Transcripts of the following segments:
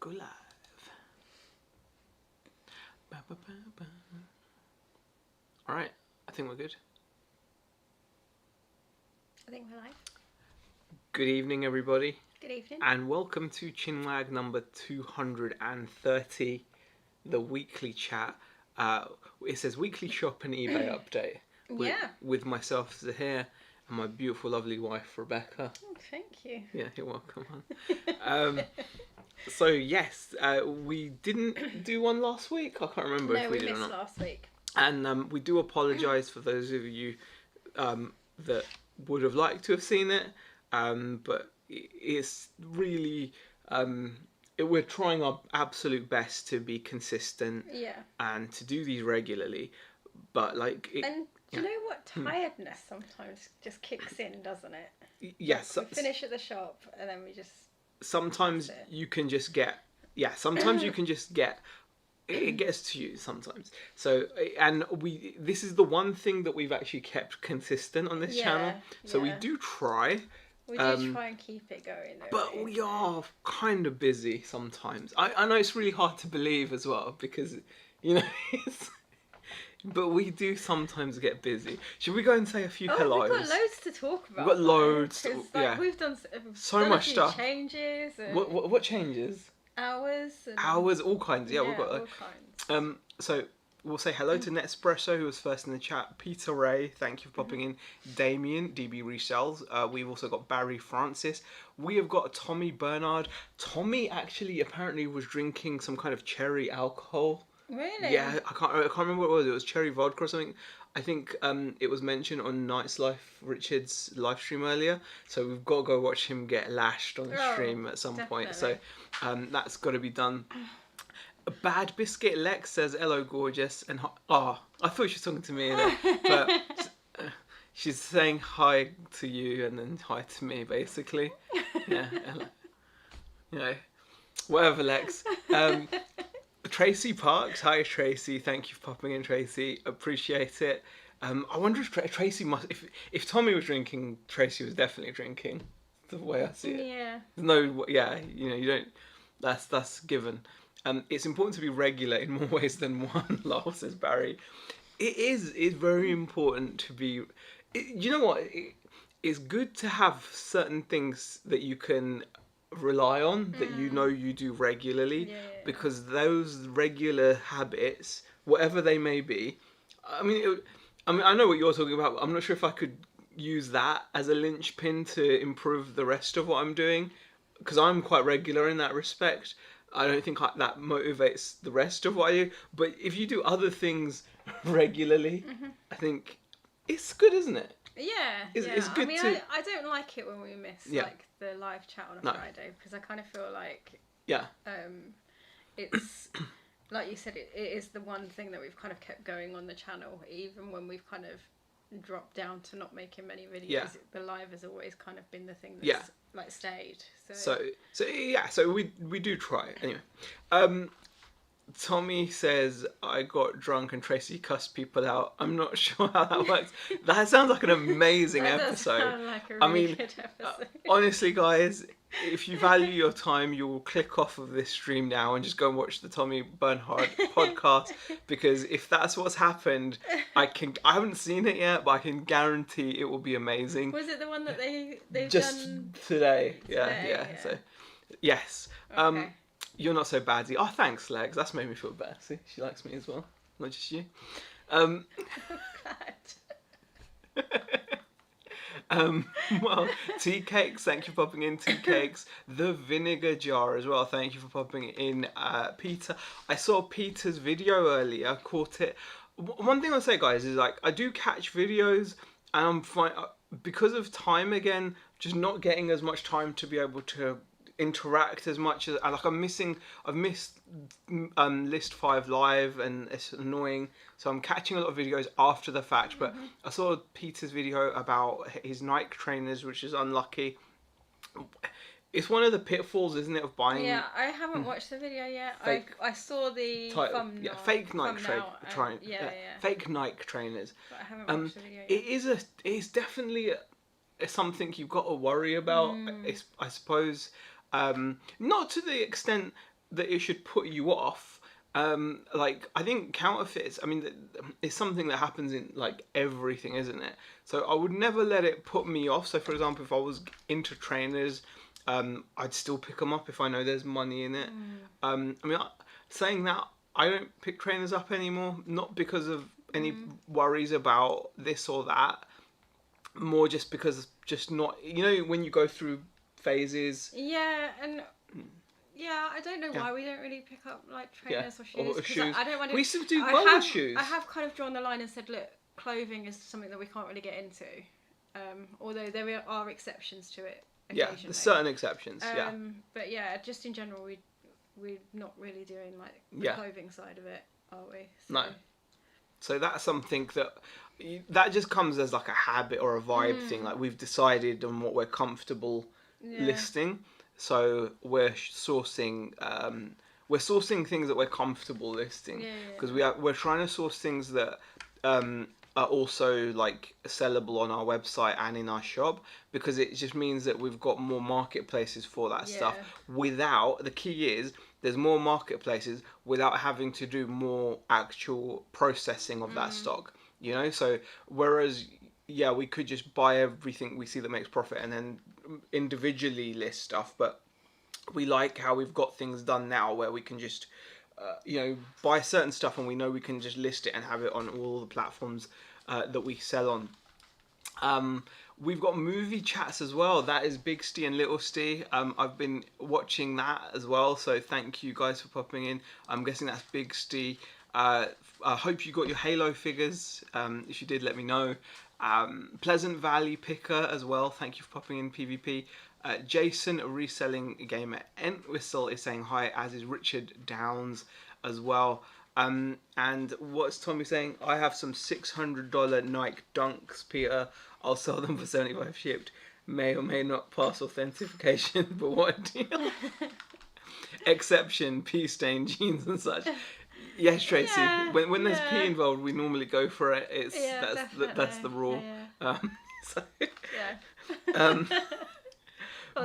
go live. Ba, ba, ba, ba. Alright, I think we're good. I think we're live. Good evening, everybody. Good evening. And welcome to Chinwag number 230, the weekly chat. It says weekly shop and eBay update. With myself, Zahir, and my beautiful, lovely wife, Rebecca. Oh, thank you. Yeah, you're welcome, hon. So, yes, we didn't do one last week. I can't remember if we did or not. No, we missed last week. And we do apologise for those of you that would have liked to have seen it. But it's really... we're trying our absolute best to be consistent and to do these regularly. But, like... And do you know what? Tiredness sometimes just kicks in, doesn't it? Yes. Like we finish at the shop and then we just... Sometimes you can just get... Yeah, sometimes you can just get... It gets to you sometimes. So, and this is the one thing that we've actually kept consistent on this channel. So we do try. We do try and keep it going. But we are kind of busy sometimes. I know it's really hard to believe as well because, you know, but we do sometimes get busy. Should we go and say a few hellos? We've got loads to talk about. We've got loads. We've done so much stuff. Changes. And What changes? Hours, all kinds. Yeah, we've got all kinds. So we'll say hello to Nespresso, who was first in the chat. Peter Ray, thank you for popping in. Damien, DB Resells. We've also got Barry Francis. We have got Tommy Bernard. Tommy actually apparently was drinking some kind of cherry alcohol. Really? Yeah, I can't remember what it was. It was cherry vodka or something. I think it was mentioned on Night's Life, Richard's live stream earlier. So we've got to go watch him get lashed on the stream at some point. So that's got to be done. A Bad Biscuit Lex says, hello, gorgeous. And I thought she was talking to me. But she's saying hi to you and then hi to me, basically. Yeah. You know, whatever, Lex. Tracy Parks, hi Tracy, thank you for popping in, Tracy, appreciate it. I wonder if Tracy if Tommy was drinking, Tracy was definitely drinking, the way I see it. Yeah. You know, you don't, that's given. It's important to be regular in more ways than one, lol, says Barry. It's very important to be, you know what, it's good to have certain things that you can rely on that you know you do regularly because those regular habits, whatever they may be, I mean I know what you're talking about, but I'm not sure if I could use that as a linchpin to improve the rest of what I'm doing because I'm quite regular in that respect. I don't think that motivates the rest of what I do, but if you do other things regularly, I think it's good, isn't it? Yeah, it's good. I don't like it when we miss like the live chat on a Friday because I kind of feel like it's like you said, it is the one thing that we've kind of kept going on the channel, even when we've kind of dropped down to not making many videos. Yeah. The live has always kind of been the thing that's like stayed. So we do try anyway. Tommy says, I got drunk and Tracy cussed people out. I'm not sure how that works. That sounds like an amazing episode. Sound like a really good episode. Honestly, guys, if you value your time, you will click off of this stream now and just go and watch the Tommy Bernhard podcast because if that's what's happened, I haven't seen it yet, but I can guarantee it will be amazing. Was it the one that they've just done today? Yeah. So, yes. Okay. You're not so badsy. Oh, thanks, Legs. That's made me feel better. See, she likes me as well, not just you. Well, Tea Cakes, thank you for popping in. Tea Cakes, the Vinegar Jar as well. Thank you for popping in, Peter. I saw Peter's video earlier. Caught it. One thing I'll say, guys, is like I do catch videos, and I'm fine because of time again. Just not getting as much time to be able to interact as much as like I've missed list 5 live and it's annoying, so I'm catching a lot of videos after the fact. But I saw Peter's video about his Nike trainers, which is unlucky. It's one of the pitfalls, isn't it, of buying? Yeah, I haven't watched the video yet. I saw the thumbnail. Yeah, fake Nike fake Nike trainers. But I haven't watched the video yet. It's definitely something you've got to worry about. I suppose not to the extent that it should put you off. Like, I think counterfeits, I mean, it's something that happens in like everything, isn't it? So I would never let it put me off. So for example, if I was into trainers, I'd still pick them up if I know there's money in it. I mean, saying that, I don't pick trainers up anymore, not because of any worries about this or that, more just because just not, you know, when you go through phases. Yeah, and yeah, I don't know why we don't really pick up like trainers or shoes. Shoes. I don't want to. We used to do well with shoes. I have kind of drawn the line and said, look, clothing is something that we can't really get into. Although there are exceptions to it. Yeah, there's certain exceptions. But yeah, just in general, we're not really doing like the clothing side of it, are we? So. No. So that's something that just comes as like a habit or a vibe thing. Like, we've decided on what we're comfortable listing. So we're sourcing things that we're comfortable listing, because we're trying to source things that are also like sellable on our website and in our shop, because it just means that we've got more marketplaces for that stuff. Without, the key is there's more marketplaces without having to do more actual processing of that stock, you know. So whereas we could just buy everything we see that makes profit and then individually list stuff, but we like how we've got things done now where we can just buy certain stuff and we know we can just list it and have it on all the platforms that we sell on. We've got movie chats as well. That is Big Steve and Little Steve. I've been watching that as well, so thank you guys for popping in. I'm guessing that's Big Steve. I hope you got your Halo figures. If you did, let me know. Pleasant Valley Picker as well, thank you for popping in, PvP. Jason, a reselling gamer Entwhistle, is saying hi, as is Richard Downs as well. And what's Tommy saying? I have some $600 Nike Dunks, Peter. I'll sell them for 75 shipped. May or may not pass authentication, but what a deal. Exception, pee stained jeans and such. Yes, Tracy. When there's pee involved, we normally go for it. That's the rule. Well,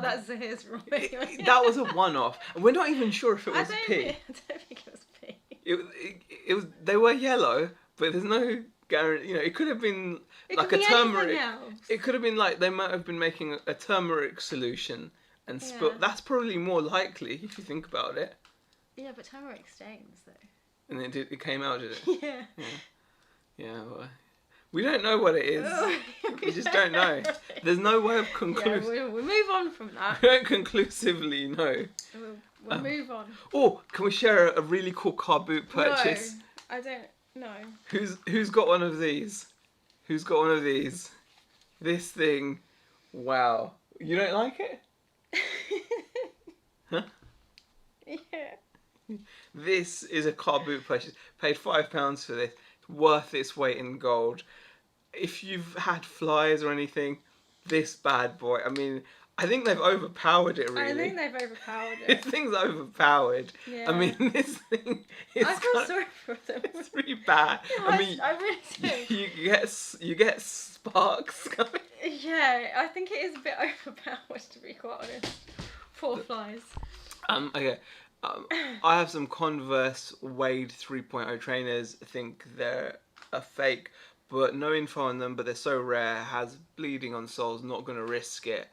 that's his rule. That was a one-off. We're not even sure if it was pee. I don't think it was pee. It was. They were yellow, but there's no guarantee. You know, it could have been like a turmeric. It could have been like they might have been making a turmeric solution and spilt. That's probably more likely if you think about it. Yeah, but turmeric stains though. And it came out, did it? Yeah. Well, we don't know what it is. We just don't know. There's no way of conclusively. Yeah, we'll move on from that. We don't conclusively know. We'll move on. Oh, can we share a really cool car boot purchase? No, I don't know. Who's got one of these? Who's got one of these? This thing. Wow. You don't like it? Huh? Yeah. This is a car boot purchase. Paid £5 for this. Worth its weight in gold. If you've had flies or anything, this bad boy. I mean, I think they've overpowered it, really. I think they've overpowered it. This thing's overpowered. Yeah. I mean, this thing is... I feel sorry for them. It's really bad. Yeah, I really do. You get sparks coming. Yeah, I think it is a bit overpowered, to be quite honest. Poor flies. Okay. I have some Converse Wade 3.0 trainers. I think they're a fake, but no info on them, but they're so rare, has bleeding on soles, not going to risk it.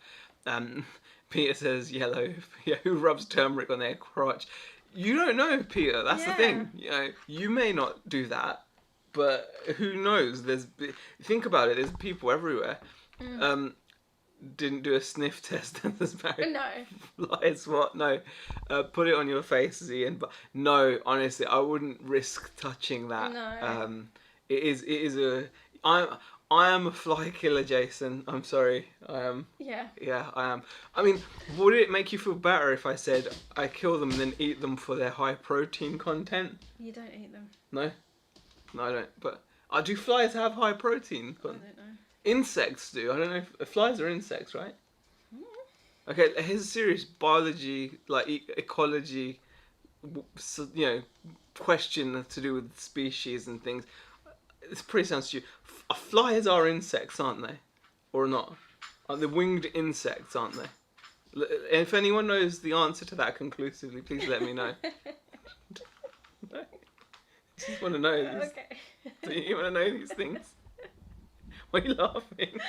Peter says yellow. Yeah, who rubs turmeric on their crotch? You don't know, Peter. That's the thing. You know, you may not do that, but who knows? Think about it. There's people everywhere. Didn't do a sniff test. No. Lies what? No. Put it on your face, Ian. But no, honestly, I wouldn't risk touching that. No. It is a. I am a fly killer, Jason. I'm sorry. I am. Yeah. Yeah, I am. I mean, would it make you feel better if I said I kill them and then eat them for their high protein content? You don't eat them. No, I don't. But do flies have high protein content? I don't know. Insects do. I don't know if flies are insects, right? Okay, here's a serious biology, like ecology, question to do with species and things. It's pretty sounds stupid. Flies are insects, aren't they? Or not? Are they winged insects, aren't they? If anyone knows the answer to that conclusively, please let me know. I just want to know these. Okay. Do you want to know these things? Why are you laughing?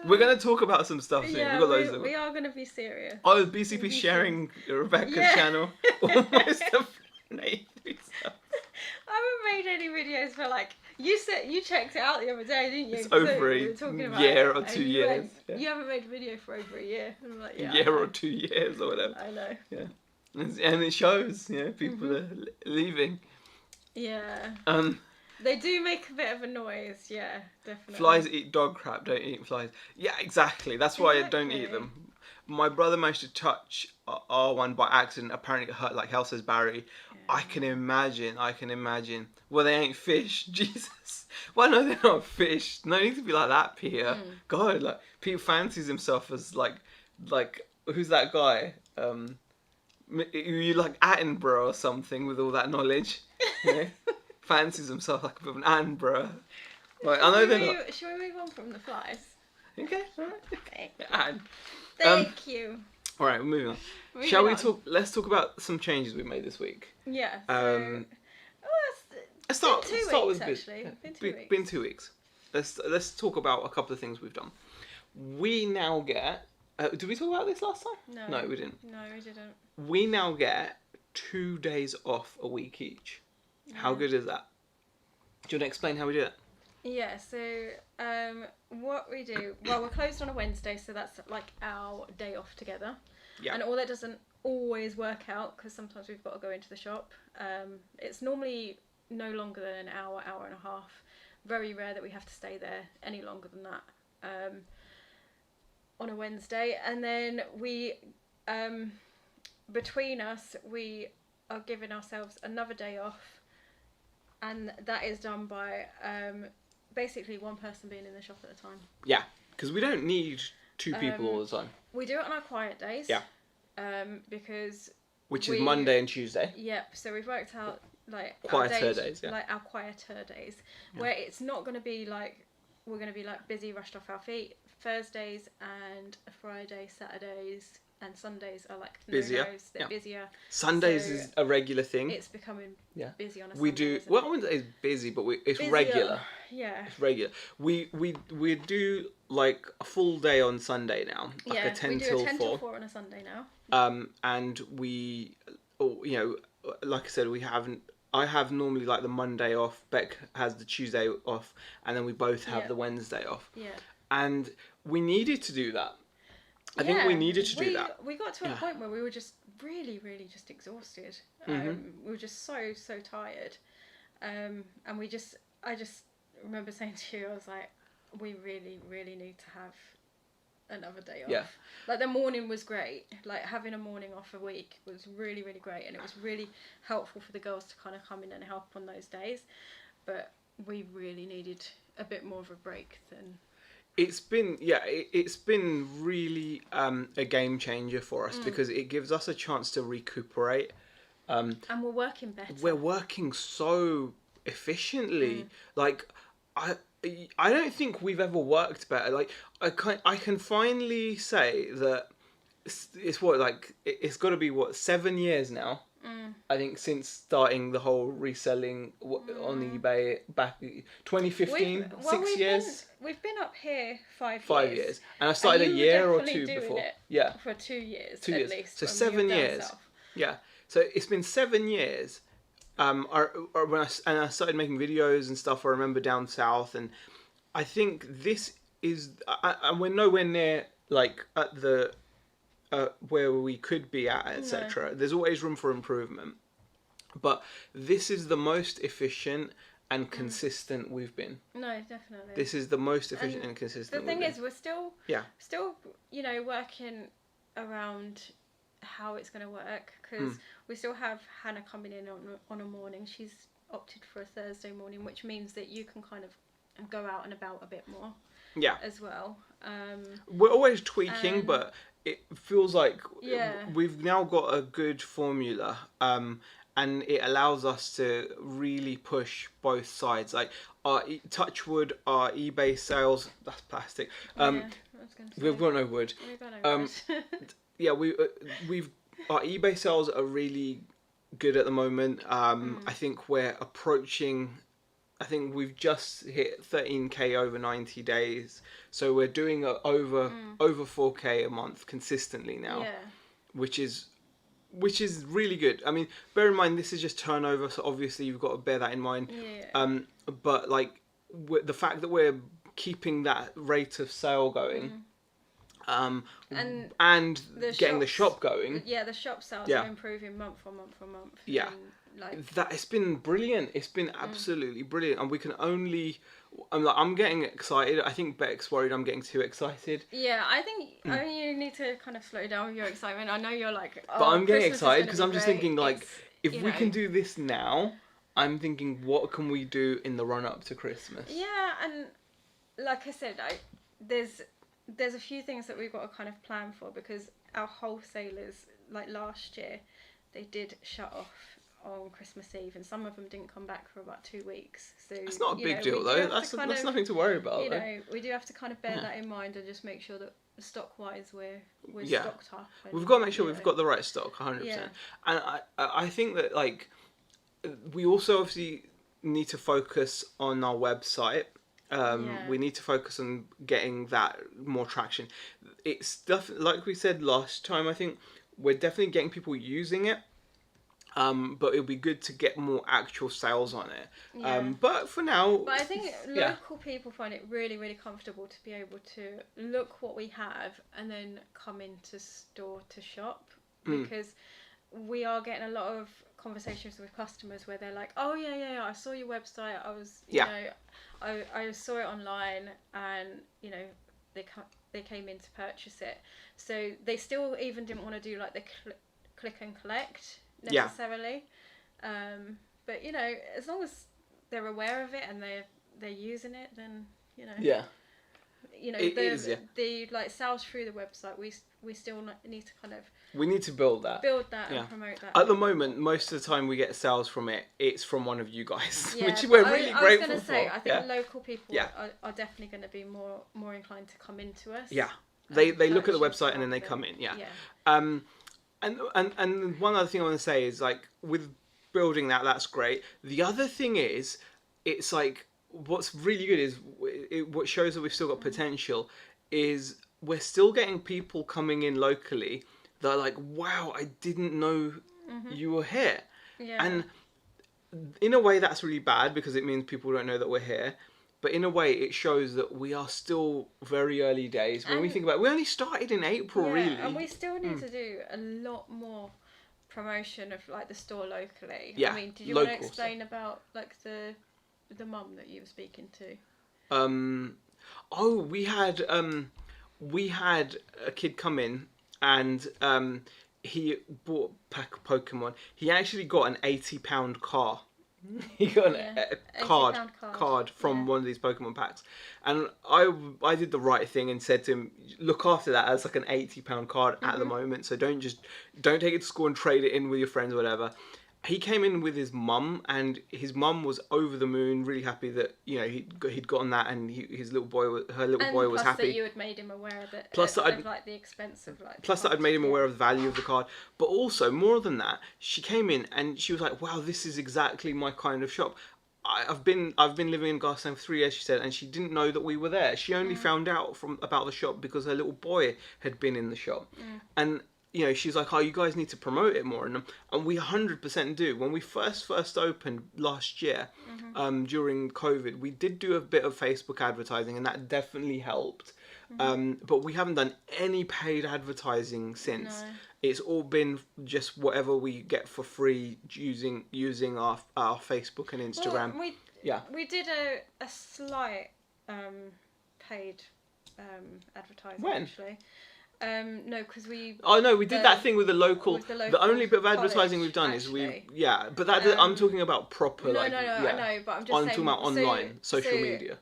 We're going to talk about some stuff soon. Yeah, We've got loads of we are going to be serious. Oh, BCP sharing Rebecca's channel. Almost a stuff. I haven't made any videos for like you said. You checked it out the other day, didn't you? It's over we were talking about year it, or 2 you years. went, Yeah. You haven't made a video for over a year. I'm like, A year or 2 years or whatever. I know. Yeah, and it shows. People are leaving. Yeah. They do make a bit of a noise. Yeah, definitely. Flies eat dog crap. Don't eat flies. Yeah, exactly. That's why I don't eat them. My brother managed to touch our one by accident. Apparently, it hurt like hell, says Barry. Yeah. I can imagine. Well, they ain't fish. Jesus. Well, no, they're not fish. No need to be like that, Peter. God, like Peter fancies himself as like who's that guy? You like Attenborough or something with all that knowledge. Fancies himself like a bit of an Attenborough. Like, I know they're not. Shall we move on from the flies? Okay, alright. Okay. And, Thank you. Alright, we're moving on. Shall we talk? Let's talk about some changes we made this week. Yeah. Let's start with actually. Been 2 weeks. Let's talk about a couple of things we've done. We now get. Did we talk about this last time? No, we didn't. No, we didn't. We now get 2 days off a week each. Yeah. How good is that? Do you want to explain how we do it? Yeah, so what we do, well, we're closed on a Wednesday, so that's like our day off together. Yeah. And all that doesn't always work out because sometimes we've got to go into the shop. It's normally no longer than an hour, hour and a half. Very rare that we have to stay there any longer than that on a Wednesday. And then we, between us, we are giving ourselves another day off. And that is done by basically one person being in the shop at a time. Yeah, because we don't need 2 people all the time. We do it on our quiet days. Yeah. Because which is Monday and Tuesday. Yep. So we've worked out like quieter days, yeah. Like our quieter days, where it's not going to be like we're going to be like busy, rushed off our feet. Thursdays and Friday, Saturdays. And Sundays are like busier. They're busier. Sundays is a regular thing. It's becoming busy on a Sunday. We do. Well, I wouldn't say it's busy, but it's busier. Regular. Yeah. It's regular. We do like a full day on Sunday now, like a 10 till 4. We do a 10 till 4 on a Sunday now. And we, like I said, I have normally like the Monday off. Beck has the Tuesday off, and then we both have the Wednesday off. Yeah. And we needed to do that. I think we needed to do that. We got to a point where we were just really, really just exhausted. We were just so tired. And I just remember saying to you, I was like, we really, really need to have another day off. Yeah. Like the morning was great. Like having a morning off a week was really, really great. And it was really helpful for the girls to kind of come in and help on those days. But we really needed a bit more of a break than... It's been really a game changer for us because it gives us a chance to recuperate. And we're working better. We're working so efficiently. Like I don't think we've ever worked better. Like I can finally say that it's got to be 7 years now. I think since starting the whole reselling on eBay back 2015, 6 years. We've been up here 5 years. 5 years. And I started a year or 2 before. Yeah. For 2 years 2 years. Least. So 7 years. Yeah. So it's been 7 years. When I started making videos and stuff, I remember down south, and I think this is, and we're nowhere near like at the where we could be at, etc. There's always room for improvement, but this is the most efficient and consistent we've been. No, definitely. This is the most efficient and consistent. The thing is, we're still working around how it's going to work because we still have Hannah coming in on a morning. She's opted for a Thursday morning, which means that you can kind of go out and about a bit more. Yeah. As well. We're always tweaking, but it feels like we've now got a good formula, and it allows us to really push both sides. Like our Touchwood, our eBay sales, that's plastic. We've got no wood. we've our eBay sales are really good at the moment. I think we're approaching. I think we've just hit 13k over 90 days, so we're doing over 4k a month consistently now, Yeah. which is really good. I mean, bear in mind this is just turnover, so obviously you've got to bear that in mind. Yeah. But like the fact that we're keeping that rate of sale going, and getting the shop going. Yeah, the shop sales are improving month on month on month. Yeah. And, that it's been brilliant. It's been absolutely brilliant, and we can only. I'm getting excited. I think Beck's worried I'm getting too excited. Yeah, I think you need to kind of slow down your excitement. I know you're like, oh, but I'm getting Christmas excited because I'm just great. thinking like, if we can do this now, I'm thinking what can we do in the run up to Christmas? Yeah, and like I said, there's a few things that we've got to kind of plan for, because our wholesalers, like last year, they did shut off on Christmas Eve, and some of them didn't come back for about 2 weeks. So it's not a big deal though. That's nothing to worry about. You know, we do have to kind of bear that in mind and just make sure that stock wise we're stocked up. And, we've got to make sure we've got the right stock, 100%. And I think that like we also obviously need to focus on our website. We need to focus on getting that more traction. It's like we said last time. I think we're definitely getting people using it. But it'll be good to get more actual sales on it. But for now... But I think local people find it really, really comfortable to be able to look what we have and then come into store to shop. Because we are getting a lot of conversations with customers where they're like, oh, yeah, I saw your website. I was, you know, I saw it online and, you know, they came in to purchase it. So they still even didn't want to do like the click and collect necessarily, but you know, as long as they're aware of it and they're using it, then you know, the like sales through the website, we still need to kind of build that and promote that. At the moment, most of the time we get sales from it's from one of you guys, which we're really grateful for. I was going to say, I think local people are definitely going to be more inclined to come into us. They look at the website and then they come in. And one other thing I want to say is like with building that's great. The other thing is, it's like what's really good is what shows that we've still got potential is we're still getting people coming in locally that are like, wow, I didn't know you were here. And in a way that's really bad because it means people don't know that we're here. But in a way, it shows that we are still very early days. When we think about it, we only started in April, really. And we still need to do a lot more promotion of like the store locally. Yeah, I mean, did you want to explain about like the mum that you were speaking to? We had a kid come in and he bought a pack of Pokemon. He actually got an £80 car. He got a card from one of these Pokemon packs, and I did the right thing and said to him, look after that as like an £80 card at the moment, so don't take it to school and trade it in with your friends or whatever. He came in with his mum, and his mum was over the moon, really happy that he'd gotten that, and her little boy was happy. Plus that you had made him aware of it. Plus that I'd made him aware of the value of the card. But also more than that, she came in and she was like, "Wow, this is exactly my kind of shop." I've been living in Garstang for 3 years, she said, and she didn't know that we were there. She only found out about the shop because her little boy had been in the shop, and. She's like, oh, you guys need to promote it more. And we 100% do. When we first opened last year, during COVID, we did do a bit of Facebook advertising, and that definitely helped. But we haven't done any paid advertising since. No. It's all been just whatever we get for free using our Facebook and Instagram. Well, we did a slight paid advertising, actually. No, because we. Oh no, we did that thing with the local. The only bit of advertising we've done is but that I'm talking about proper I know, but I'm just saying. I'm talking about online social media.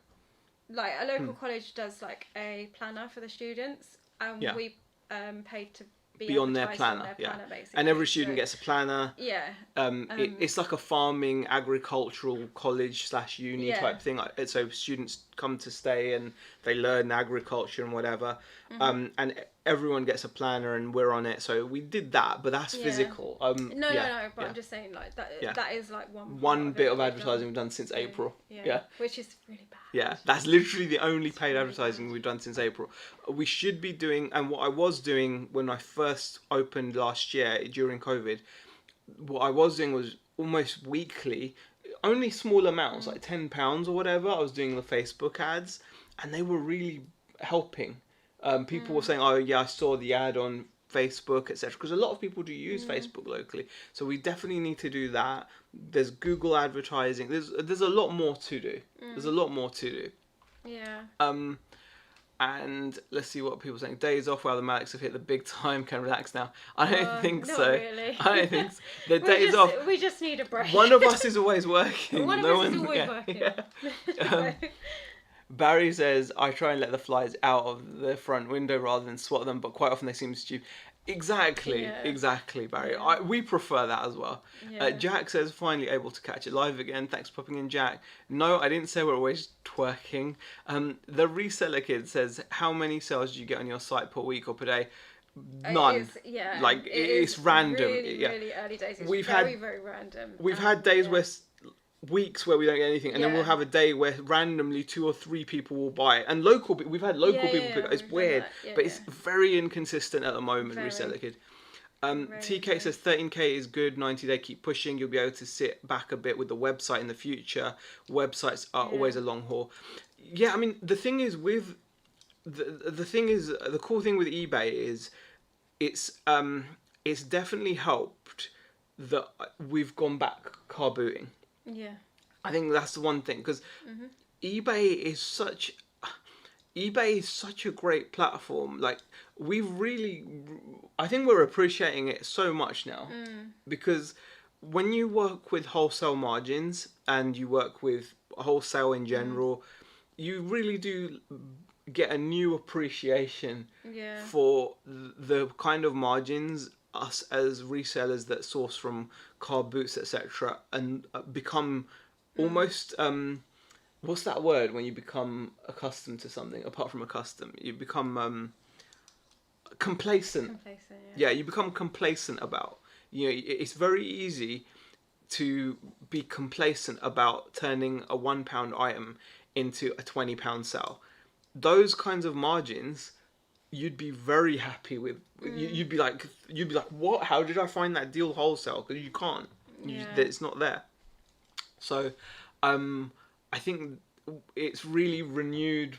Like a local college does like a planner for the students, and we paid to be on their planner, basically. And every student gets a planner. Yeah. It's like a farming, agricultural college / uni type thing. So students come to stay and they learn agriculture and whatever. And everyone gets a planner and we're on it. So we did that, but that's physical. No, but I'm just saying like that. Yeah. That is like one bit of advertising we've done since April. Yeah. Which is really bad. Yeah, that's literally the only paid advertising we've done since April. We should be doing, and what I was doing when I first opened last year during COVID, what I was doing was almost weekly, only small amounts, like £10 or whatever. I was doing the Facebook ads, and they were really helping. People were saying, "Oh yeah, I saw the ad on Facebook, etc." Because a lot of people do use Facebook locally, so we definitely need to do that. There's Google advertising. There's a lot more to do. There's a lot more to do. Yeah. And let's see what people are saying. Days off while the Maliks have hit the big time. Can relax now. I don't think not so. Really. I don't think so. The days off. We just need a break. One of us is always working. One of us is always working. Yeah. Barry says, I try and let the flies out of the front window rather than swat them, but quite often they seem stupid. Exactly, Barry. Yeah. We prefer that as well. Yeah. Jack says, finally able to catch it live again. Thanks for popping in, Jack. No, I didn't say we're always twerking. The reseller kid says, how many sales do you get on your site per week or per day? None. It's random. Really early days. It's very random. We've had days where weeks where we don't get anything, and then we'll have a day where randomly 2 or 3 people will buy it, and we've had local people pick it up. It's weird, but it's very inconsistent at the moment. Reseller kid. TK says 13k is good. 90-day, keep pushing. You'll be able to sit back a bit with the website in the future. Websites are always a long haul. Yeah, I mean the thing is with the cool thing with eBay is it's definitely helped that we've gone back car booting. Yeah, I think that's the one thing, because eBay is such a great platform. Like I think we're appreciating it so much now, because when you work with wholesale margins and you work with wholesale in general, you really do get a new appreciation for the kind of margins us as resellers that source from car boots, etc., and become almost what's that word when you become accustomed to something? Apart from accustomed, you become complacent. Yeah, you become complacent about. It's very easy to be complacent about turning a £1 item into a £20 sale. Those kinds of margins, you'd be very happy with. You'd be like, what? How did I find that deal wholesale? Because you can't. It's not there. So, I think it's really renewed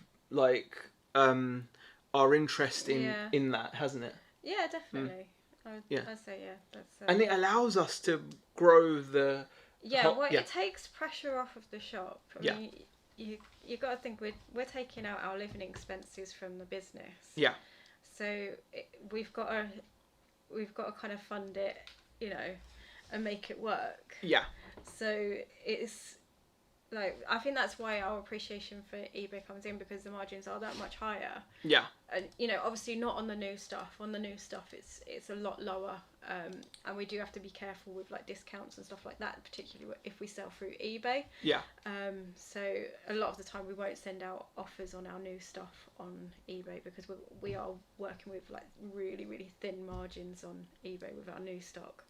our interest in that, hasn't it? Yeah, definitely. I'd say that's. And it allows us to grow the. It takes pressure off of the shop. I mean, you got to think we're taking out our living expenses from the business. Yeah. So we've got to kind of fund it, and make it work. Yeah. So it's like, I think that's why our appreciation for eBay comes in, because the margins are that much higher. Yeah. And obviously not on the new stuff. On the new stuff, it's a lot lower, and we do have to be careful with like discounts and stuff like that, particularly if we sell through eBay. Yeah. So a lot of the time we won't send out offers on our new stuff on eBay, because we are working with like really, really thin margins on eBay with our new stock.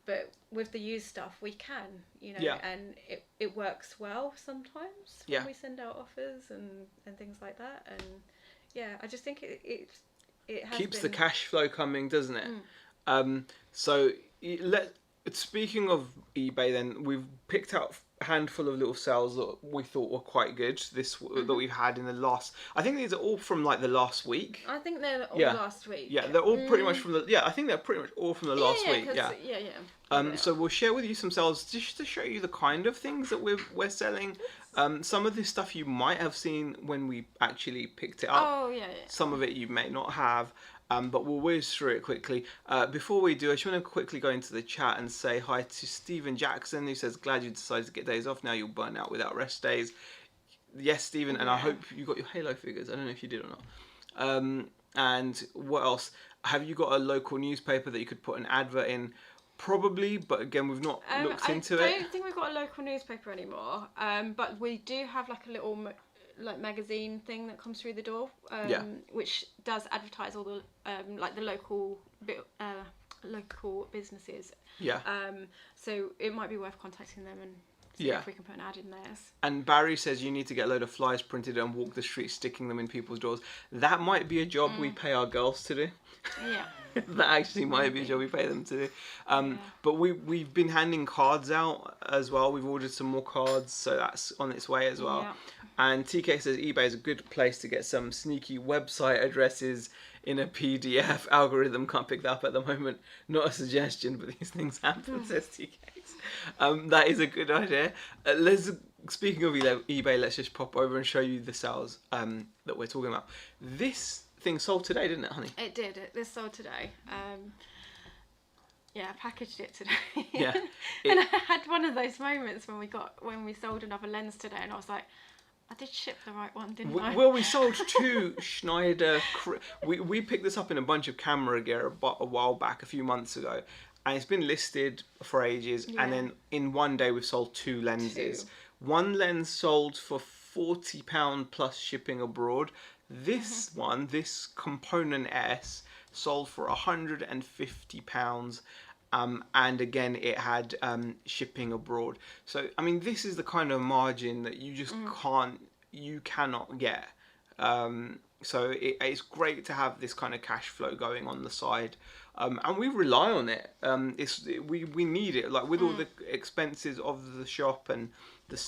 But with the used stuff we can, and it works well sometimes when we send out offers and things like that. And I just think it has keeps the cash flow coming, doesn't it? So speaking of eBay, then we've picked out a handful of little sales that we thought were quite good that we've had in the last. I think these are all from like the last week. I think they're all last week. Yeah, they're all pretty much from the. I think they're pretty much all from the last week. So we'll share with you some sales just to show you the kind of things that we're selling. Some of this stuff you might have seen when we actually picked it up. Oh yeah. Some of it you may not have. But we'll whiz through it quickly. Before we do, I just want to quickly go into the chat and say hi to Stephen Jackson, who says, glad you decided to get days off. Now you'll burn out without rest days. Yes, Stephen, and I hope you got your Halo figures. I don't know if you did or not. And what else? Have you got a local newspaper that you could put an advert in? Probably, but again, we've not looked into it. I don't think we've got a local newspaper anymore. But we do have like a little like magazine thing that comes through the door, which does advertise all the like the local businesses. Yeah. So it might be worth contacting them and see if we can put an ad in theirs. And Barry says you need to get a load of flyers printed and walk the streets sticking them in people's doors. That might be a job we pay our girls to do. Yeah. That actually might be a job we pay them to do. But we've been handing cards out as well. We've ordered some more cards, so that's on its way as well. Yeah. And TK says eBay is a good place to get some sneaky website addresses in a PDF. Algorithm can't pick that up at the moment. Not a suggestion, but these things happen, says TK. That is a good idea. Speaking of eBay, let's just pop over and show you the sales that we're talking about. This thing sold today, didn't it, honey? It did. This sold today. I packaged it today. Yeah. And I had one of those moments when we sold another lens today, and I was like, I did ship the right one, didn't I? Well, we sold 2 Schneider. We picked this up in a bunch of camera gear a while back, a few months ago, and it's been listed for ages. Yeah. And then in one day we've sold 2 lenses. 1 lens sold for £40 plus shipping abroad. This one, this Component S, sold for £150. And again, it had shipping abroad. So, I mean, this is the kind of margin that you just cannot get. So it's great to have this kind of cash flow going on the side. And we rely on it. We need it, like with all the expenses of the shop and the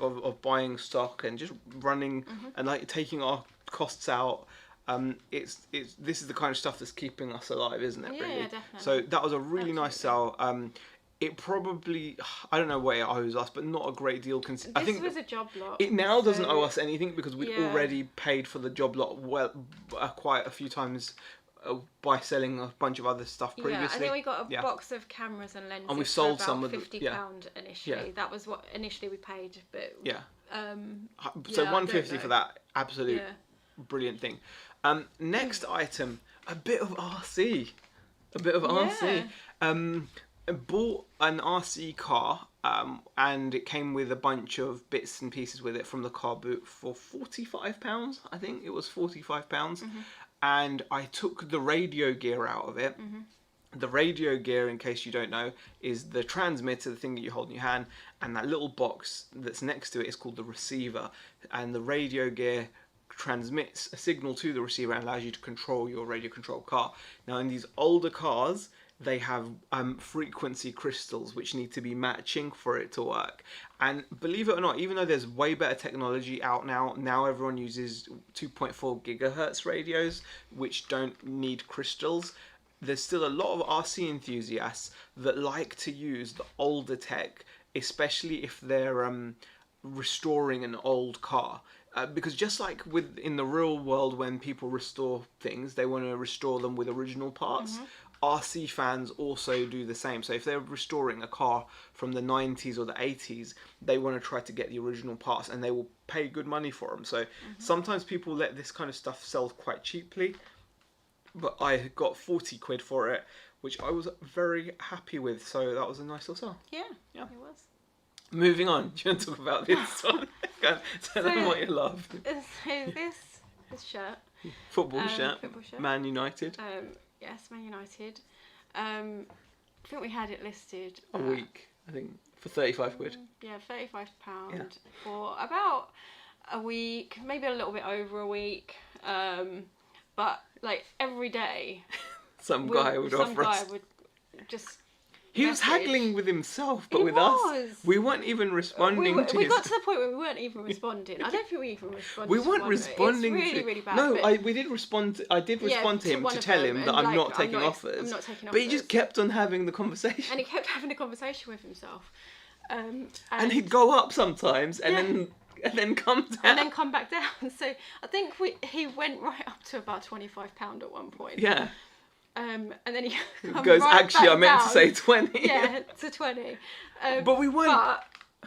of buying stock and just running and like taking our costs out. This is the kind of stuff that's keeping us alive, isn't it? Yeah, really? yeah, definitely. So that was a really nice sell. It probably, I don't know what it owes us, but not a great deal. I think this was a job lot. It now doesn't owe us anything because we'd already paid for the job lot quite a few times by selling a bunch of other stuff previously. Yeah, I think we got a box of cameras and lenses, and we sold for about some of £50 initially. Yeah. That was what initially we paid, but so £150 for that absolute brilliant thing. Next item, a bit of RC. Bought an RC car, and it came with a bunch of bits and pieces with it from the car boot for £45. I think it was £45. And I took the radio gear out of it. The radio gear, in case you don't know, is the transmitter, the thing that you hold in your hand, and that little box that's next to it is called the receiver. And the radio gear transmits a signal to the receiver and allows you to control your radio controlled car. Now, in these older cars, they have frequency crystals which need to be matching for it to work. And believe it or not, even though there's way better technology out now everyone uses 2.4 gigahertz radios which don't need crystals. There's still a lot of RC enthusiasts that like to use the older tech, especially if they're restoring an old car. Because just like in the real world, when people restore things, they want to restore them with original parts. RC fans also do the same. So if they're restoring a car from the 90s or the 80s, they want to try to get the original parts, and they will pay good money for them. So sometimes people let this kind of stuff sell quite cheaply, but I got 40 quid for it, which I was very happy with. So that was a nice little sell. Yeah, it was. Moving on, do you want to talk about this one? Tell them what you love. So this shirt. Football shirt. Man United. Yes, Man United. I think we had it listed a week, I think, for 35 quid. Yeah, £35 for about a week, maybe a little bit over a week. But like every day, some guy would just. He was haggling with himself, but with us, we weren't even responding to his... We got to the point where we weren't even responding. I don't think we even responded. We weren't responding. It's really, really bad. No, we did respond. I did respond to him to tell him that I'm not taking offers. I'm not taking offers. But he just kept on having the conversation. And he kept having a conversation with himself. And he'd go up sometimes, and then come down. And then come back down. So I think he went right up to about £25 at one point. Yeah. And then he goes, right actually, I meant down. to say 20. Yeah, to 20. But we weren't.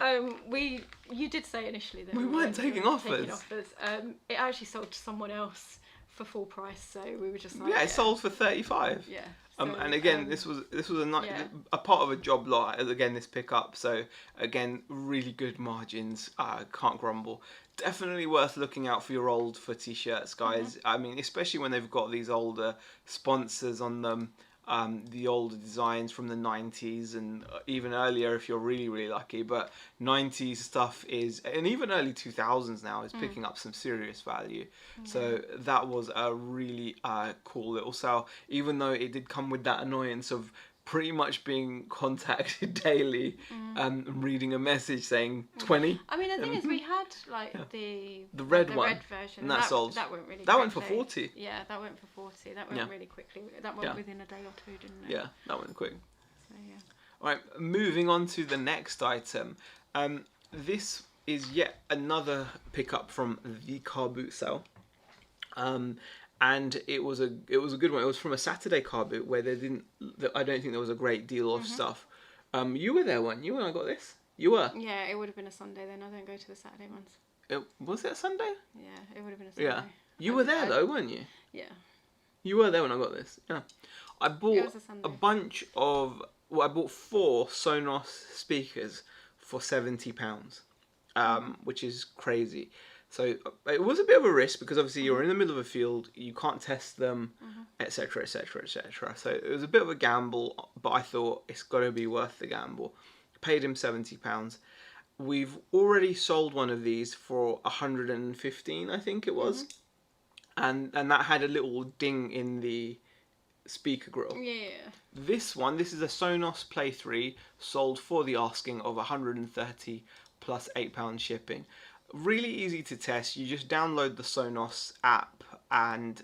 You did say initially that we weren't taking offers. It actually sold to someone else for full price, so we were just like... Yeah, it sold for 35. Yeah. And again, this was a part of a job lot. Again, this pickup. So again, really good margins. Can't grumble. Definitely worth looking out for your old footy shirts, guys. I mean, especially when they've got these older sponsors on them. The older designs from the 90s and even earlier if you're really, really lucky. But 90s stuff is, and even early 2000s now, is picking up some serious value. So that was a really cool little sale, even though it did come with that annoyance of pretty much being contacted daily and reading a message saying 20. I mean, the thing is, we had the red the one, red version, and that sold. That went really. That went for quickly. 40. Yeah, that went for 40. That went really quickly. That went within a day or two, didn't it? Yeah, that went quick. So yeah. All right, moving on to the next item. This is yet another pickup from the car boot sale. And it was a good one. It was from a Saturday car boot where I don't think there was a great deal of stuff. You were there, weren't you, when I got this? You were? Yeah, it would have been a Sunday then. I don't go to the Saturday ones. Was it a Sunday? Yeah, it would have been a Sunday. Yeah. You were there though, weren't you? Yeah. You were there when I got this. Yeah. I bought a bunch of. Well, I bought 4 Sonos speakers for £70, which is crazy. So it was a bit of a risk because obviously you're in the middle of a field, you can't test them, etc., etc., etc. So it was a bit of a gamble, but I thought it's got to be worth the gamble. Paid him £70. We've already sold one of these for 115, I think it was, and that had a little ding in the speaker grill. Yeah. This is a Sonos Play 3, sold for the asking of 130 plus £8 shipping. Really easy to test. You just download the Sonos app and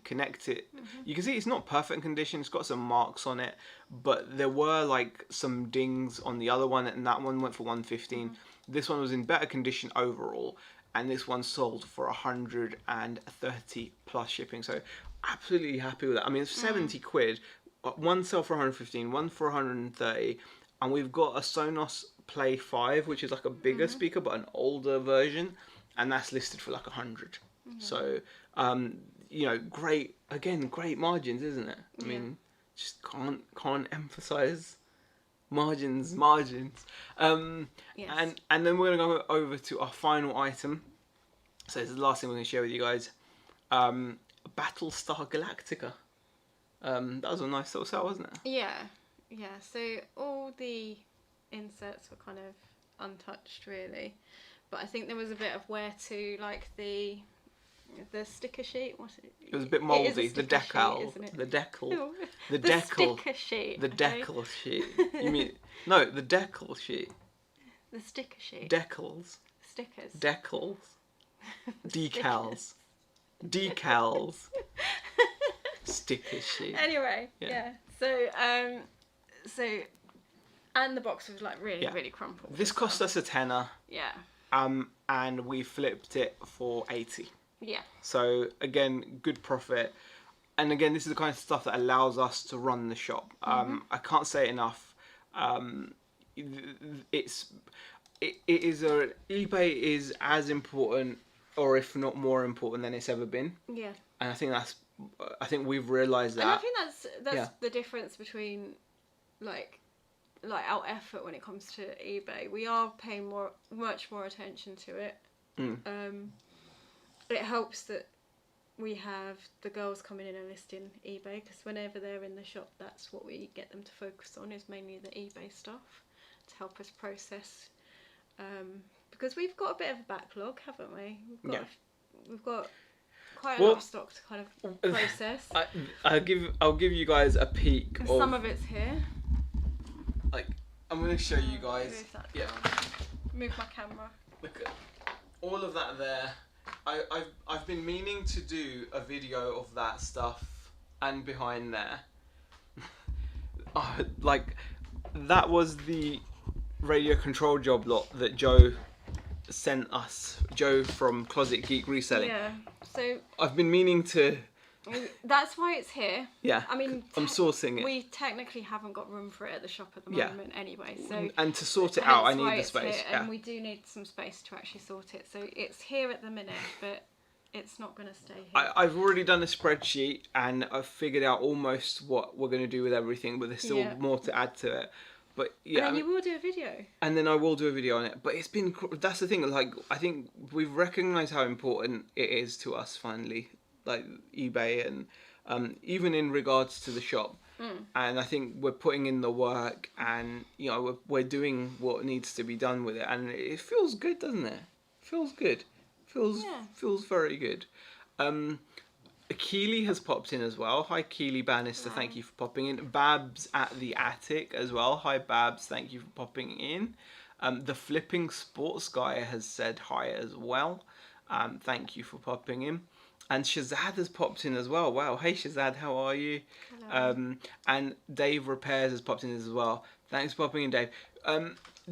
connect it. You can see it's not perfect condition. It's got some marks on it, but there were like some dings on the other one, and that one went for 115. This one was in better condition overall, and this one sold for 130 plus shipping. So absolutely happy with that. I mean, it's 70 quid. One sell for 115, one for 130, and we've got a Sonos Play 5, which is like a bigger speaker but an older version, and that's listed for like 100. So great margins, isn't it? I mean, just can't emphasize margins. And then we're gonna go over to our final item. So this is the last thing we're gonna share with you guys. Battlestar Galactica. That was a nice little sale, wasn't it? Yeah. So all the inserts were kind of untouched really, but I think there was a bit of wear to like the sticker sheet. It was a bit mouldy. The decal, the sticker sheet. The decal sheet. You mean no? The decal sheet. The sticker sheet. Decals. Stickers. Decals. Decals. Decals. Sticker sheet. Anyway, yeah. So and the box was like really crumpled. This cost us a tenner. Yeah. And we flipped it for 80. Yeah. So again, good profit. And again, this is the kind of stuff that allows us to run the shop. I can't say it enough. eBay is as important, or if not more important than it's ever been. Yeah. And I think we've realised that. And I think that's the difference between like our effort when it comes to eBay. We are paying much more attention to it. It helps that we have the girls coming in and listing eBay, because whenever they're in the shop, that's what we get them to focus on, is mainly the eBay stuff to help us process. Because we've got a bit of a backlog, haven't we? We've got quite a lot of stock to kind of process. I'll give you guys a peek. Some of it's here. Like, I'm going to show you guys. Yeah. Move my camera. Look at all of that there. I've been meaning to do a video of that stuff and behind there. Like, that was the radio control job lot that Joe sent us. Joe from Closet Geek Reselling. Yeah. So I've been meaning to. That's why it's here. Yeah. I mean, I'm sourcing it. We technically haven't got room for it at the shop at the moment anyway. So and to sort it out, I need the space. And we do need some space to actually sort it. So it's here at the minute, but it's not going to stay here. I've already done a spreadsheet and I've figured out almost what we're going to do with everything, but there's still more to add to it. But yeah, and then you will do a video. And then I will do a video on it. But it's been, that's the thing, like, I think we've recognised how important it is to us finally, like eBay and even in regards to the shop. And I think we're putting in the work and, you know, we're doing what needs to be done with it. And it feels good, doesn't it? Feels good. Feels very good. Keely has popped in as well. Hi, Keely Bannister. Thank you for popping in. Babs at the Attic as well. Hi, Babs. Thank you for popping in. The Flipping Sports Guy has said hi as well. Thank you for popping in. And Shazad has popped in as well. Wow. Hey, Shazad. How are you? Hello. And Dave Repairs has popped in as well. Thanks for popping in, Dave.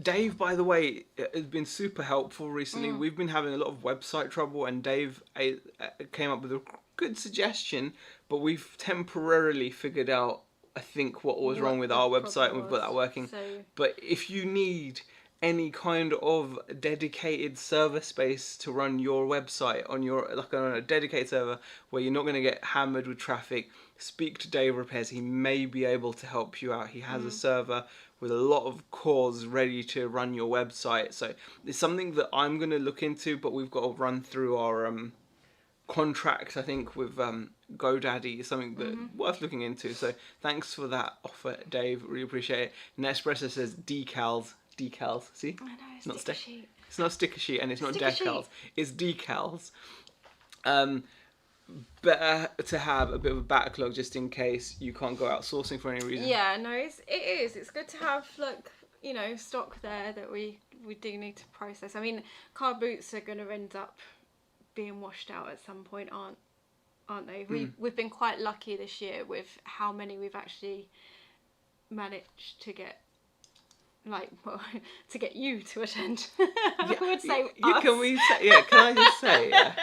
Dave, by the way, has been super helpful recently. We've been having a lot of website trouble, and Dave came up with a good suggestion, but we've temporarily figured out, I think, what was wrong with our website, and we've got that working. But if you need any kind of dedicated server space to run your website on on a dedicated server where you're not going to get hammered with traffic, speak to Dave Repairs. He may be able to help you out. He has a server with a lot of cores ready to run your website. So it's something that I'm going to look into, but we've got to run through our contract, I think, with GoDaddy. Is something that worth looking into. So thanks for that offer, Dave. Really appreciate it. Nespresso says decals. See? I know, it's not sticker sheet. It's not sticker sheet and it's not decals. It's decals. Better to have a bit of a backlog just in case you can't go out sourcing for any reason. Yeah, no, it is. It's good to have, like, you know, stock there that we do need to process. I mean, car boots are going to end up being washed out at some point, aren't they? We've been quite lucky this year with how many we've actually managed to get. Like, well, to get you to attend. I would say us. Can we say? Yeah, can I just say? Yeah.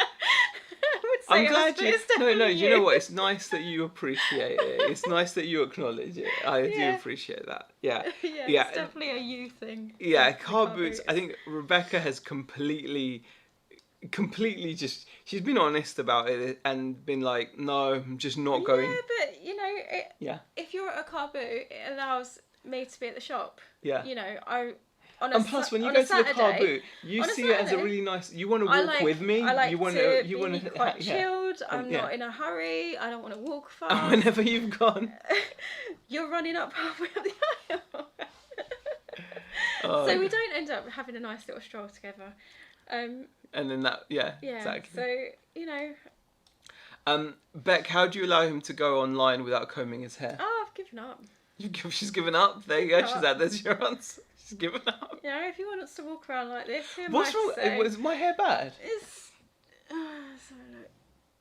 I'm glad you. No. You know what? It's nice that you appreciate it. It's nice that you acknowledge it. I do appreciate that. Yeah. It's definitely a you thing. Yeah, car boots. I think Rebecca has completely just. She's been honest about it and been like, no, I'm just not going. Yeah, but you know, if you're at a car boot, it allows me to be at the shop. Yeah. You know, and plus, when you go to the car boot, you see it as a really nice. You want to walk with me. I like you want to be quite chilled. I'm not in a hurry. I don't want to walk fast. And whenever you've gone, you're running up halfway up the aisle. So we don't end up having a nice little stroll together. And then that, exactly. So you know. Beck, how do you allow him to go online without combing his hair? Oh, I've given up. She's given up. There you go. She's out. There's your answer. She's given up. You know, if he wants to walk around like this, what's wrong? Was my hair bad? It's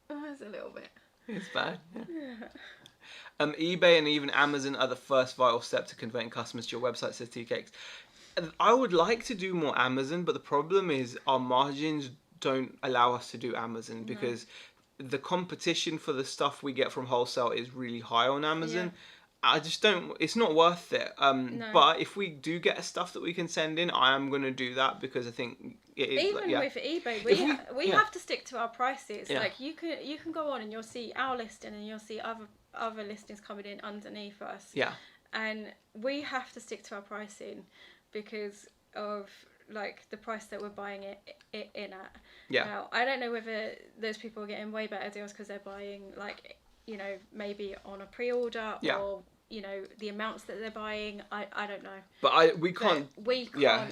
a little bit. It's bad. Yeah. eBay and even Amazon are the first vital step to converting customers to your website, says Tea Cakes. I would like to do more Amazon, but the problem is our margins don't allow us to do Amazon because the competition for the stuff we get from wholesale is really high on Amazon. Yeah. I just don't. It's not worth it. No. But if we do get stuff that we can send in, I am going to do that because I think it is. Even with eBay, we have to stick to our prices. Yeah. Like you can go on and you'll see our listing and you'll see other listings coming in underneath us. Yeah. And we have to stick to our pricing because of like the price that we're buying it in at. Yeah. Now, I don't know whether those people are getting way better deals because they're buying like, you know, maybe on a pre-order or, you know, the amounts that they're buying. I don't know. But we can't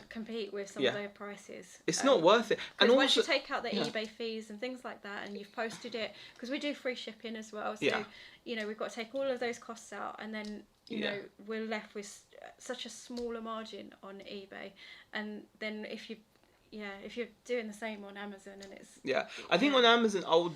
compete with some of their prices. It's not worth it. And also, once you take out the eBay fees and things like that and you've posted it, because we do free shipping as well. So, you know, we've got to take all of those costs out and then, you know, we're left with such a smaller margin on eBay. And then if you're doing the same on Amazon and it's... Yeah, I think on Amazon, I will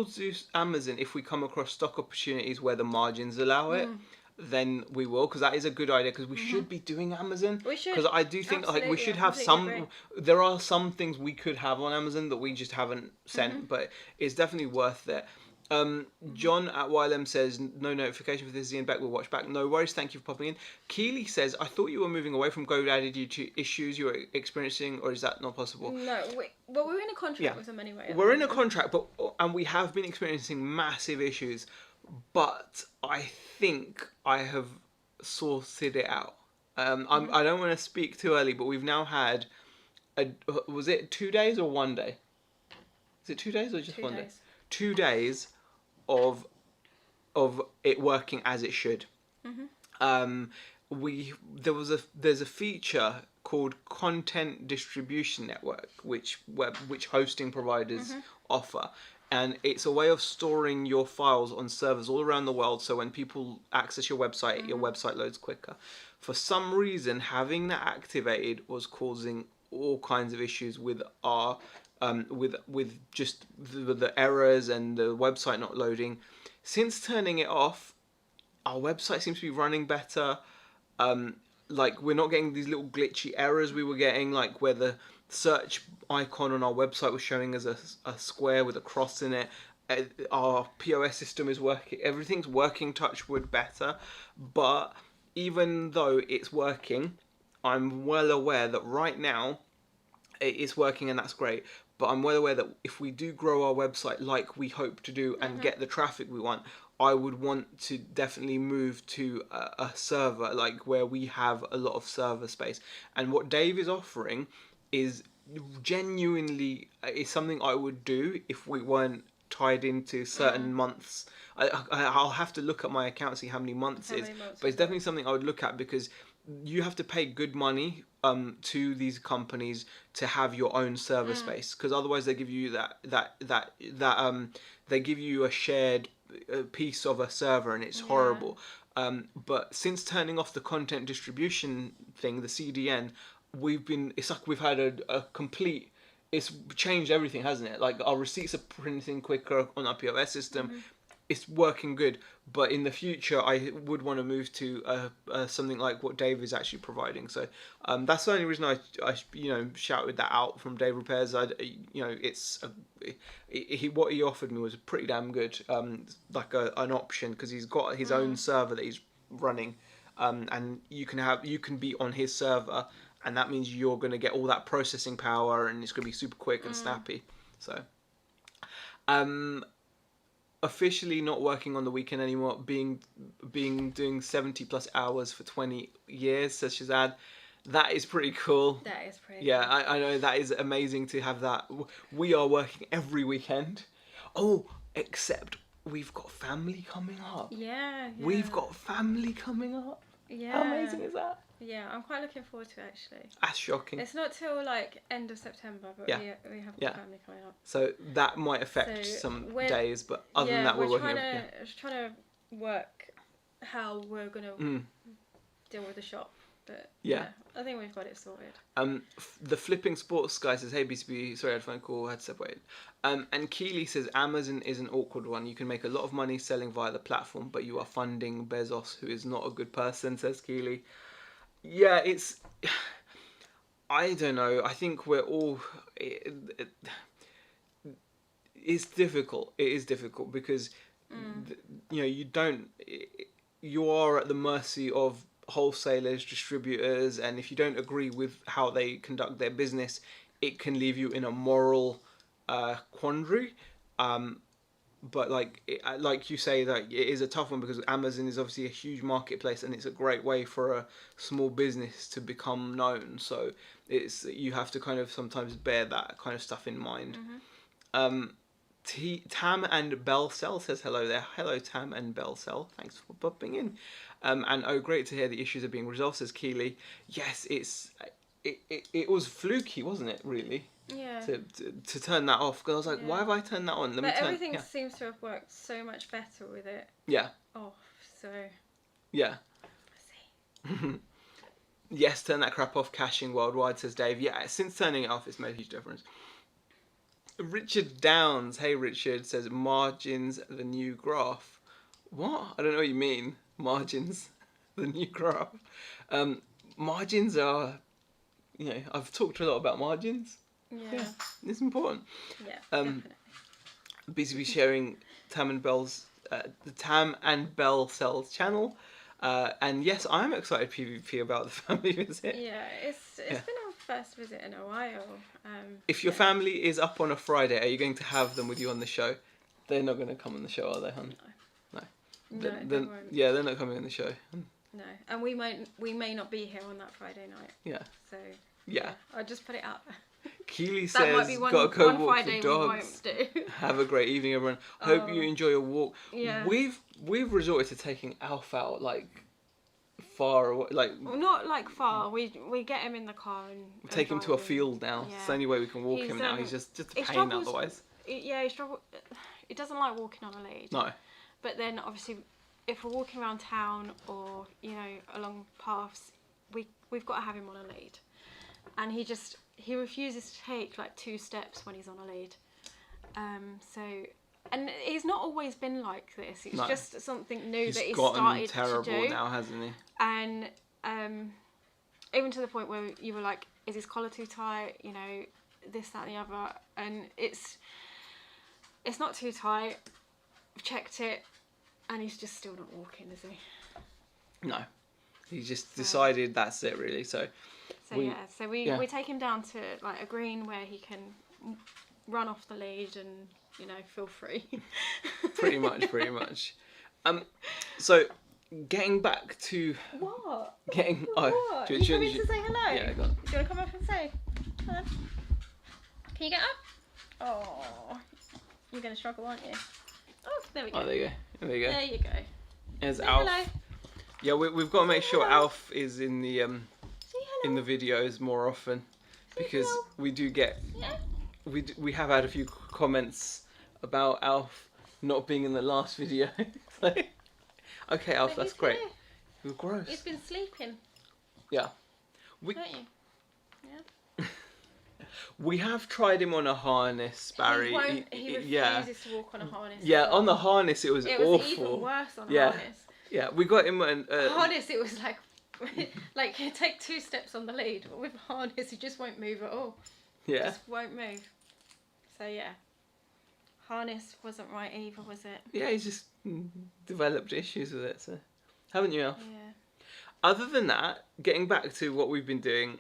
do Amazon if we come across stock opportunities where the margins allow it, then we will, because that is a good idea, because we should be doing Amazon. We should. Because I do think like we should have some... There are some things we could have on Amazon that we just haven't sent, but it's definitely worth it. John at YLM says, no notification for this. Ian Beck will watch back. No worries, thank you for popping in. Keely says, I thought you were moving away from GoDaddy due to issues you were experiencing, or is that not possible? No, we're in a contract with them anyway. We're in a contract, and we have been experiencing massive issues, but I think I have sorted it out. I don't want to speak too early, but we've now had, was it 2 days or 1 day? Is it 2 days or just 1 day? 2 days of it working as it should. There's a feature called Content Distribution Network, which hosting providers offer, and it's a way of storing your files on servers all around the world. So when people access your website loads quicker. For some reason, having that activated was causing all kinds of issues with our with just the errors and the website not loading. Since turning it off, our website seems to be running better. Like, we're not getting these little glitchy errors we were getting, like where the search icon on our website was showing as a square with a cross in it. Our POS system is working. Everything's working, touch wood, better. But even though it's working, I'm well aware that right now it is working, and that's great. But I'm well aware that if we do grow our website like we hope to do and get the traffic we want, I would want to definitely move to a server, like where we have a lot of server space. And what Dave is offering is genuinely is something I would do if we weren't tied into certain months. I'll have to look at my account and see how many months it is, but it's definitely something I would look at, because you have to pay good money to these companies to have your own server space, because otherwise they give you they give you a shared piece of a server, and it's horrible. But since turning off the content distribution thing, the CDN, it's like we've had a complete, it's changed everything, hasn't it? Like, our receipts are printing quicker on our POS system. It's working good, but in the future I would want to move to something like what Dave is actually providing. So that's the only reason I shouted that out from Dave Repairs. What he offered me was pretty damn good, like an option, because he's got his own server that he's running, and you can be on his server, and that means you're going to get all that processing power, and it's going to be super quick and snappy. So officially not working on the weekend anymore, being doing 70 plus hours for 20 years, says Shazad. That is pretty cool. That is pretty cool. I know, that is amazing to have that. We are working every weekend. Oh, except we've got family coming up. Yeah. We've got family coming up. Yeah. How amazing is that? Yeah, I'm quite looking forward to it, actually. That's shocking. It's not till like end of September, but we have family coming up. So that might affect some days, but other than that, we're working. Trying to work how we're gonna deal with the shop, but I think we've got it sorted. The Flipping Sports guy says, "Hey BCB, sorry I had a phone call, had to separate." And Keely says, "Amazon is an awkward one. You can make a lot of money selling via the platform, but you are funding Bezos, who is not a good person," says Keely. Yeah, I don't know. I think we're all... It's difficult. It is difficult because, you are at the mercy of wholesalers, distributors, and if you don't agree with how they conduct their business, it can leave you in a moral quandary. But like you say, that it is a tough one, because Amazon is obviously a huge marketplace, and it's a great way for a small business to become known. So you have to kind of sometimes bear that kind of stuff in mind. Tam and Bellcell says hello there. Hello Tam and Bellcell. Thanks for popping in. And great to hear the issues are being resolved, says Keely. Yes, it was fluky, wasn't it? Really. Yeah. To turn that off, because I was like, why have I turned that on? Everything seems to have worked so much better with it. Yeah. Off, so. Yeah. We'll see. Yes, turn that crap off. Caching worldwide, says Dave. Yeah, since turning it off, it's made a huge difference. Richard Downs, hey Richard, says margins the new graph. What? I don't know what you mean. Margins, the new graph. Margins are, I've talked a lot about margins. Yeah, it's important. Yeah, definitely. busy be sharing Tam and Bell's the Tam and Bell Cells channel. And yes, I'm excited PvP about the family visit. Yeah, it's been our first visit in a while. If your family is up on a Friday, are you going to have them with you on the show? They're not going to come on the show, are they, hon? No. No, they won't. Yeah, they're not coming on the show. No, and we may not be here on that Friday night. Yeah. So. Yeah. I'll just put it out there. Keely That might says, be one, got to go one walk Friday the dogs. we won't do. Have a great evening, everyone. Hope you enjoy your walk. Yeah. We've resorted to taking Alf out like far away, like well, not like far. We get him in the car and take him to a field now. Yeah. It's the only way we can walk him now. He's just a pain otherwise. Yeah, he struggles. He doesn't like walking on a lead. No. But then obviously, if we're walking around town or along paths, we've got to have him on a lead, and he refuses to take like 2 steps when he's on a lead. And he's not always been like this. It's just something new that he's started terrible to do. now, hasn't he? And even to the point where you were like, is his collar too tight? This, that, and the other. And it's not too tight. I've checked it, and he's just still not walking, is he? No. He just decided that's it, really. So we take him down to like a green where he can run off the lead and feel free. pretty much. So getting back to what? Getting what? You come in to say hello? Yeah, go on. Do you want to come up and say? Come on. Can you get up? Oh, you're gonna struggle, aren't you? Oh, there we go. Oh, there you go. There you go. There you go. There's say Alf. Hello. Yeah, we've got to make sure Alf is in the Say hello. in the videos more often, because hello. we do get we have had a few comments about Alf not being in the last video. Okay, Alf, that's great. You're gross. He's been sleeping. Yeah. Don't you? Yeah. We have tried him on a harness, Barry. He refuses to walk on a harness. Yeah, on the harness it was awful. It was even worse on a harness. Yeah, we got him on... harness, it was like he'd take 2 steps on the lead, but with harness he just won't move at all. Yeah. Just won't move. So yeah. Harness wasn't right either, was it? Yeah, he's just developed issues with it, so... Haven't you, Alf? Yeah. Other than that, getting back to what we've been doing,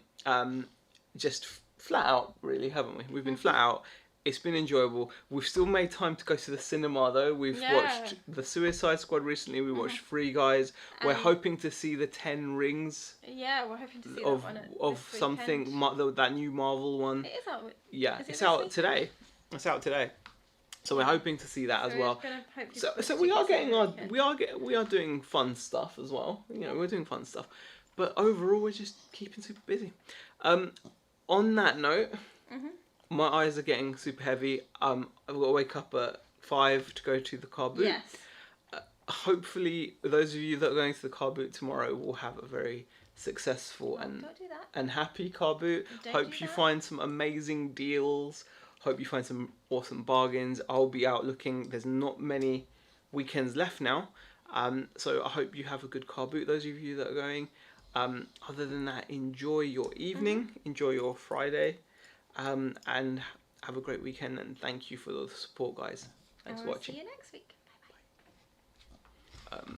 just flat out, really, haven't we? We've been flat out. It's been enjoyable. We've still made time to go to the cinema, though. We've watched The Suicide Squad recently. We watched Free Guys. We're hoping to see the 10 Rings. Yeah, we're hoping to see of that one of this something, that new Marvel one. It is out. Yeah, it's out today. It's out today. So we're hoping to see that as well. So we are doing fun stuff as well. We're doing fun stuff, but overall we're just keeping super busy. On that note, my eyes are getting super heavy. I've got to wake up at 5 to go to the car boot. Yes. Hopefully, those of you that are going to the car boot tomorrow will have a very successful and happy car boot. Hope you find some amazing deals. Hope you find some awesome bargains. I'll be out looking. There's not many weekends left now. So I hope you have a good car boot, those of you that are going. Other than that, enjoy your evening. Enjoy your Friday. And have a great weekend. And thank you for the support, guys. Thanks for watching. See you next week.